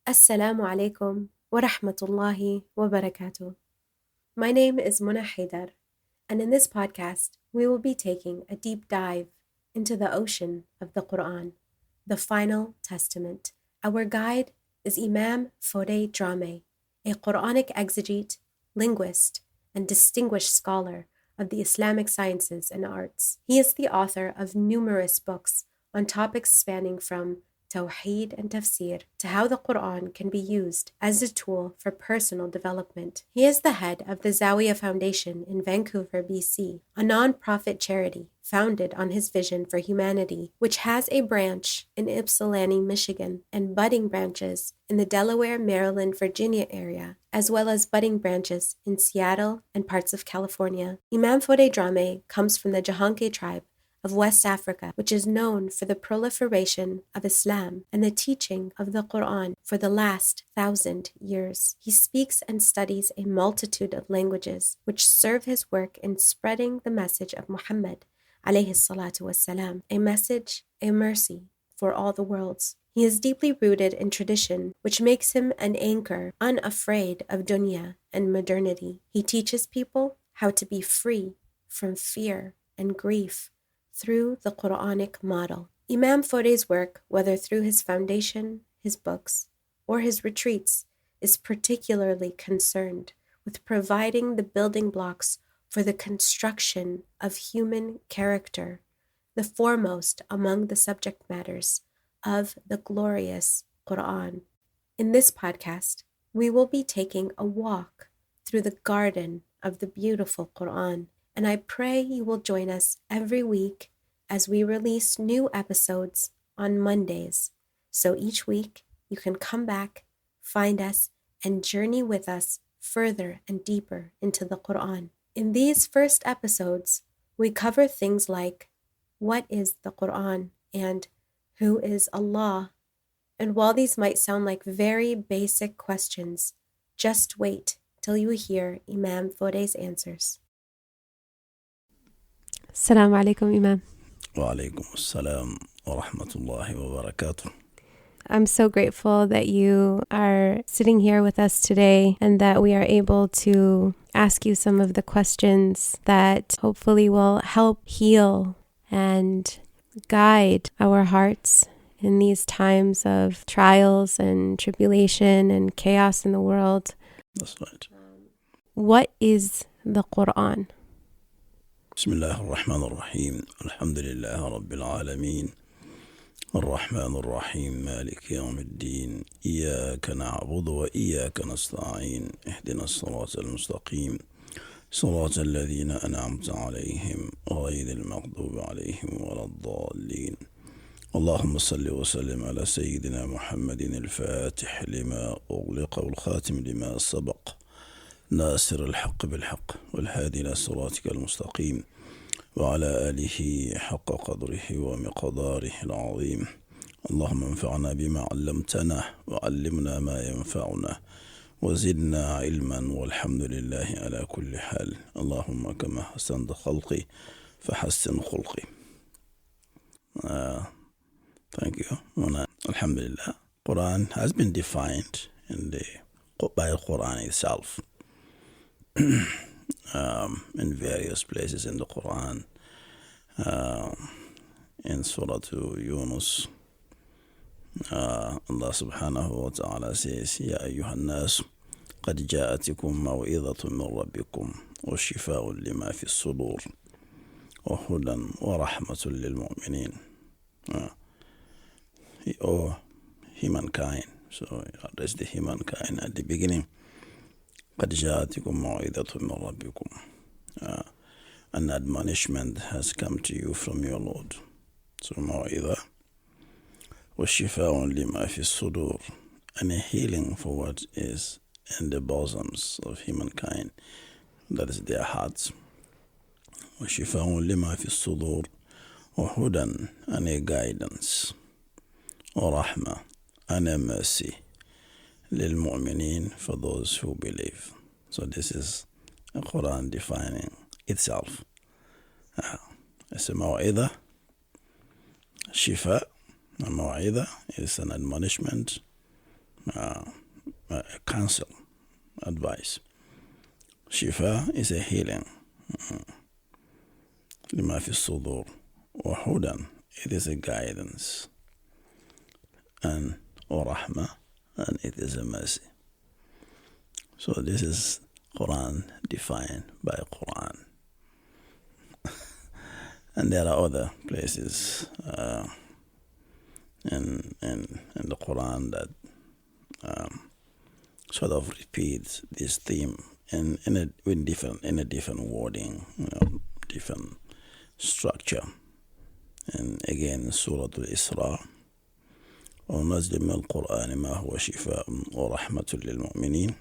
Assalamu alaikum wa rahmatullahi wa barakatuh. My name is Muna Haidar, and in this podcast, we will be taking a deep dive into the ocean of the Qur'an, the final testament. Our guide is Imam Fode Drame, a Qur'anic exegete, linguist, and distinguished scholar of the Islamic sciences and arts. He is the author of numerous books on topics spanning from Tawheed and Tafsir to how the Qur'an can be used as a tool for personal development. He is the head of the Zawiya Foundation in Vancouver, BC, a non-profit charity founded on his vision for humanity, which has a branch in Ypsilanti, Michigan, and budding branches in the Delaware, Maryland, Virginia area, as well as budding branches in Seattle and parts of California. Imam Fode Drame comes from the Jahanke tribe of West Africa, which is known for the proliferation of Islam and the teaching of the Qur'an for the last 1,000 years. He speaks and studies a multitude of languages, which serve his work in spreading the message of Muhammad, alayhi salatu wassalam, a message, a mercy for all the worlds. He is deeply rooted in tradition, which makes him an anchor, unafraid of dunya and modernity. He teaches people how to be free from fear and grief through the Qur'anic model. Imam Fode's work, whether through his foundation, his books, or his retreats, is particularly concerned with providing the building blocks for the construction of human character, the foremost among the subject matters of the glorious Qur'an. In this podcast, we will be taking a walk through the garden of the beautiful Qur'an, and I pray you will join us every week as we release new episodes on Mondays. So each week, you can come back, find us, and journey with us further and deeper into the Qur'an. In these first episodes, we cover things like what is the Qur'an and who is Allah? And while these might sound like very basic questions, just wait till you hear Imam Fode's answers. Assalamu alaikum, Imam. Wa alaikum assalam wa rahmatullahi wa barakatuh. I'm so grateful that you are sitting here with us today and that we are able to ask you some of the questions that hopefully will help heal and guide our hearts in these times of trials and tribulation and chaos in the world. That's right. What is the Qur'an? Bismillah ar-Rahman ar-Rahim. Alhamdulillah Rabbil Alameen. الرحمن الرحيم مالك يوم الدين إياك نعبد وإياك نستعين اهدنا الصراط المستقيم صراط الذين أنعمت عليهم غير المغضوب عليهم ولا الضالين اللهم صل وسلم على سيدنا محمد الفاتح لما أغلق والخاتم لما سبق ناصر الحق بالحق والهادي إلى صراطك المستقيم وعلى آله حق قدره ومقداره العظيم اللهم انفعنا بما علمتنا وعلمنا ما ينفعنا وزدنا علما والحمد لله على كل حال اللهم كما حسنت خلقي فحسن خلقي. Thank you. Alhamdulillah. Quran has been defined by the Quran itself. In various places in the Quran, in Surah Yunus, Allah subhanahu wa ta'ala says, Ya ayyuhan nas, قد جاءتكم موعظة من ربكم وشفاء لما في الصدور وهدى ورحمة للمؤمنين. Or humankind. So address the humankind at the beginning. قد جاءتكم موعظة من ربكم. An admonishment has come to you from your Lord. So موعظة وشفاء لما في الصدور, and a healing for what is in the bosoms of humankind, that is their hearts. وشفاء لما في الصدور وهدى, and a guidance, ورحمة, and a mercy, للمؤمنين, for those who believe. So this is the Quran defining itself. It's a موعظة, shifa. A موعظة is an admonishment. counsel, advice. Shifa is a healing. Lima fi sudur. Wa hudan, it is a guidance. And rahma, and it is a mercy. So this is Quran defined by Quran. And there are other places in the Quran that sort of repeats this theme in a different wording, different structure. And again, Surah Al-Isra, وَنَزْلِ مِنَ الْقُرْآنِ مَا هُوَ شِفَاءٌ وَرَحْمَةٌ لِلْمُؤْمِنِينَ.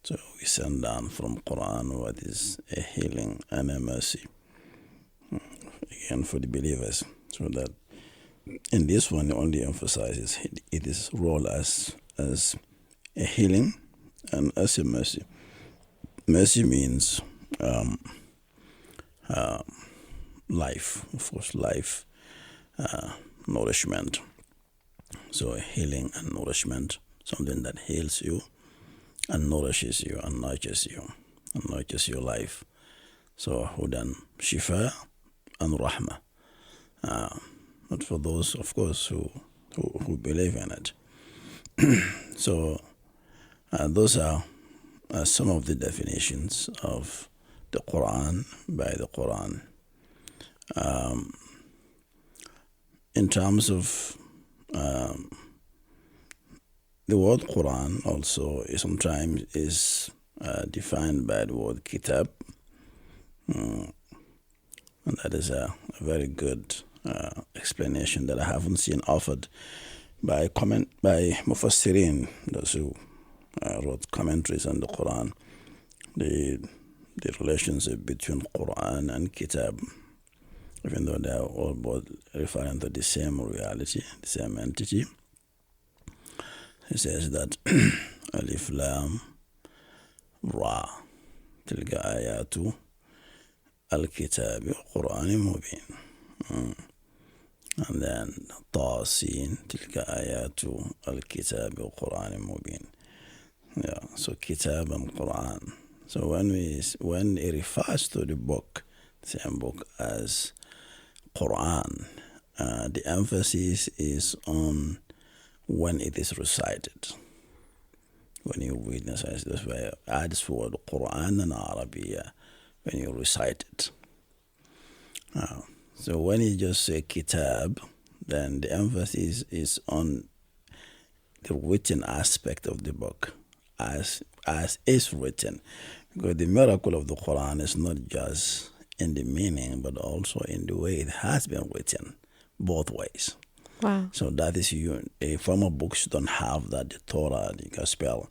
So we send down from Quran what is a healing and a mercy, again, for the believers. So that in this one, it only emphasizes its role as a healing and as a mercy. Mercy means life, of course, life, nourishment. So healing and nourishment, something that heals you and nourishes you and nurtures your life. So hudan, shifa, and rahma. But for those, of course, who believe in it. So those are some of the definitions of the Quran by the Quran. In terms of the word Quran also sometimes is defined by the word kitab, and that is a very good explanation that I haven't seen offered by Mufassirin, those who wrote commentaries on the Quran, the relationship between Quran and kitab, even though they are all both referring to the same reality, the same entity. He says that Alif Lam Ra Tilka Ayatu Al-Kitabi Qur'ani Mubin. And then Tasin Tilka Ayatu Al-Kitabi Qur'ani Mubin. Yeah, so Kitab and Quran. So when it refers to the book, the same book as Quran, the emphasis is on when it is recited. When you read it, that's why I add this word Quran and Arabiya, when you recite it. So when you just say kitab, then the emphasis is on the written aspect of the book, as is written. Because the miracle of the Quran is not just in the meaning, but also in the way it has been written, both ways. Wow. So that is former books don't have that. The Torah, the Gospel,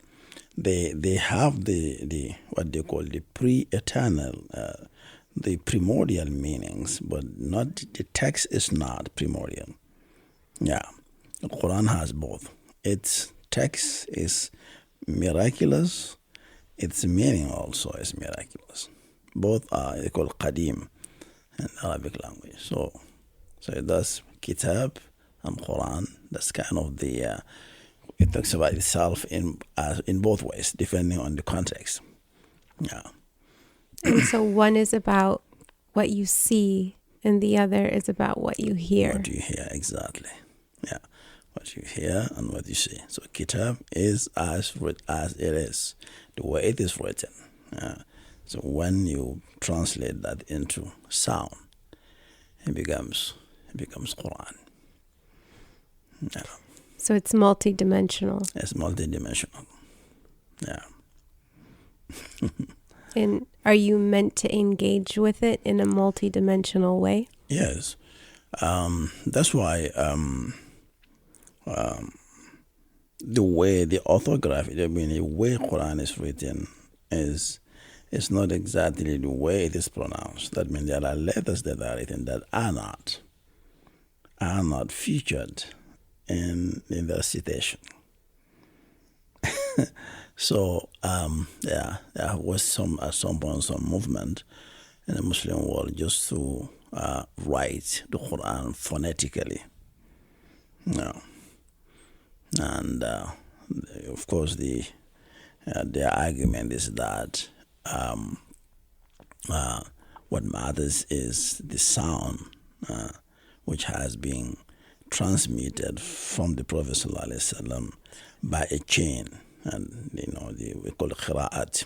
they have the what they call the pre-eternal, the primordial meanings, but not the text is not primordial. Yeah, the Quran has both. Its text is miraculous. Its meaning also is miraculous. Both are they call qadeem in Arabic language. So that's kitab and Quran. That's kind of the it talks about itself in both ways, depending on the context. Yeah. And so one is about what you see, and the other is about what you hear. What you hear, exactly. Yeah, what you hear and what you see. So kitab is as it is, the way it is written. So when you translate that into sound, it becomes Quran. Yeah. So it's multidimensional. It's multidimensional. Yeah. And are you meant to engage with it in a multidimensional way? Yes. That's why the way the orthography, the way Quran is written is not exactly the way it is pronounced. That means there are letters that are written that are not featured in the citation. So there was at some point some movement in the Muslim world just to write the Quran phonetically. No. And of course, their argument is that what matters is the sound which has been transmitted from the Prophet ﷺ by a chain, and we call it qira'at.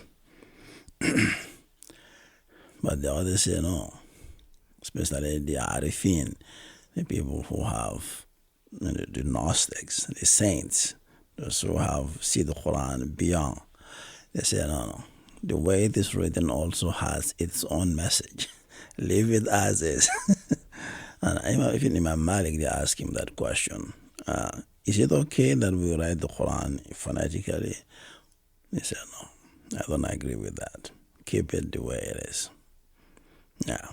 But the others say no, especially the Arifin, the people who have the Gnostics, the saints, those who have see the Qur'an beyond. They say no. The way it is written also has its own message. Leave it as is. And even Imam Malik, they ask him that question. Is it okay that we write the Quran phonetically? He said, no, I don't agree with that. Keep it the way it is. Yeah.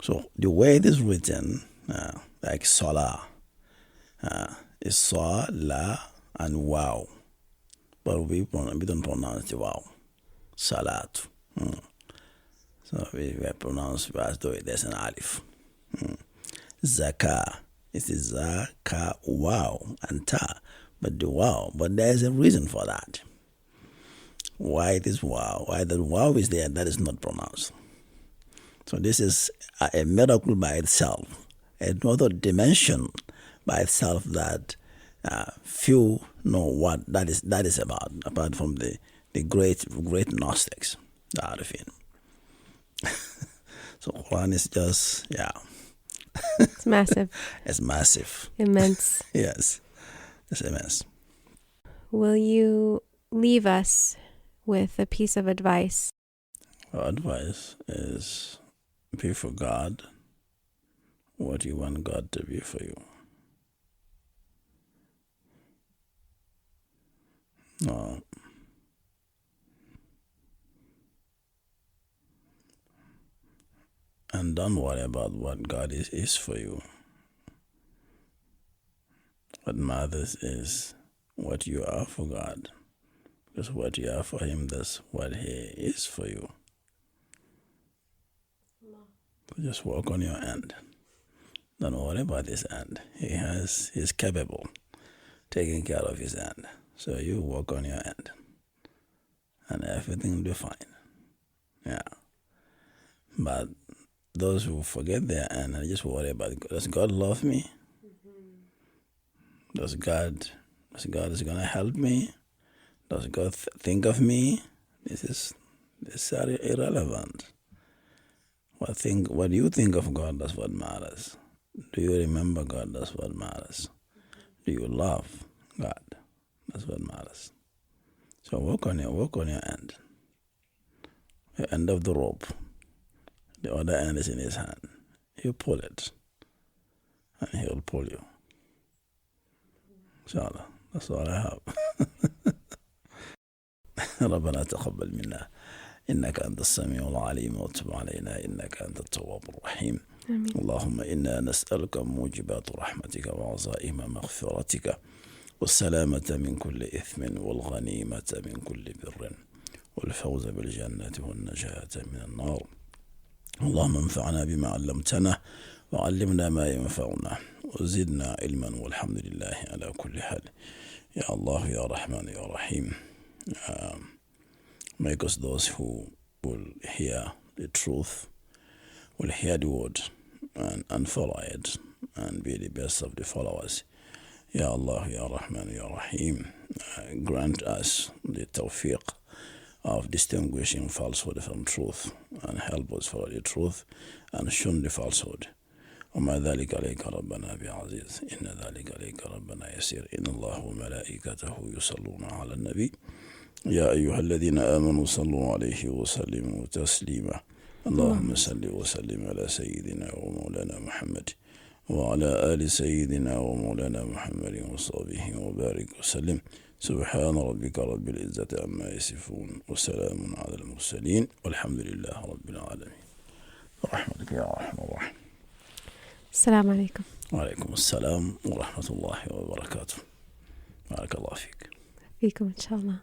So the way it is written, like Salah, is Sa, La, and Wow. But we don't pronounce the Wow. Salat. So we pronounce as though there's an alif. Zakah. It is Zaka, Wow, and Ta. But the Wow. But there's a reason for that. Why it is Wow. Why the Wow is there, that is not pronounced. So this is a miracle by itself. Another dimension by itself that few know what that is about, apart from the great Gnostics, the Arifin. So Quran is just, It's massive. It's massive. Immense. Yes, it's immense. Will you leave us with a piece of advice? Our advice is be for God what you want God to be for you. No. And don't worry about what God is for you. What matters is what you are for God. Because what you are for Him, that's what He is for you. So just work on your end. Don't worry about His end. He's capable, taking care of His end. So you work on your end, and everything will be fine. Yeah. But those who forget their end and just worry about, does God love me? Does God is going to help me? Does God think of me? This is irrelevant. What you think of God, that's what matters. Do you remember God? That's what matters. Do you love God? That's what matters. So work on your end. The end of the rope. The other end is in His hand. You pull it, and He'll pull you. Inshallah. That's all I have. ربنا تقبل منا إنك أنت السميع العليم وتب علينا إنك أنت التواب الرحيم. آمين. اللهم إنا نسألك موجبات رحمتك وعزائم مغفرتك والسلامة من كل إثم والغنيمة من كل بر والفوز بالجنة والنجاة من النار. اللهم انفعنا بما علمتنا وعلمنا ما ينفعنا وزدنا علما والحمد لله على كل حال. يا الله يا رحمن يا رحيم. Make us those who will hear the truth, will hear the word and follow it and be the best of the followers. Ya Allah, Ya Rahman, Ya Rahim. Grant us the tawfiq of distinguishing falsehood from truth and help us follow the truth and shun the falsehood. وما ذلك عليك ربنا بعزيز إن ذلك عليك ربنا يسير إن الله وملائكته يصلون على النبي يا أيها الذين آمنوا صلوا عليه وسلموا تسليما اللهم صل وسلم على سيدنا ومولانا محمد وعلى آل سيدنا ومولانا محمد وصحبه وبارك وسلم سبحان ربك رب العزة عما يصفون وسلام على المرسلين والحمد لله رب العالمين برحمتك يا أرحم الراحمين. السلام عليكم. وعليكم السلام ورحمة الله وبركاته. بارك الله فيك. فيكم إن شاء الله.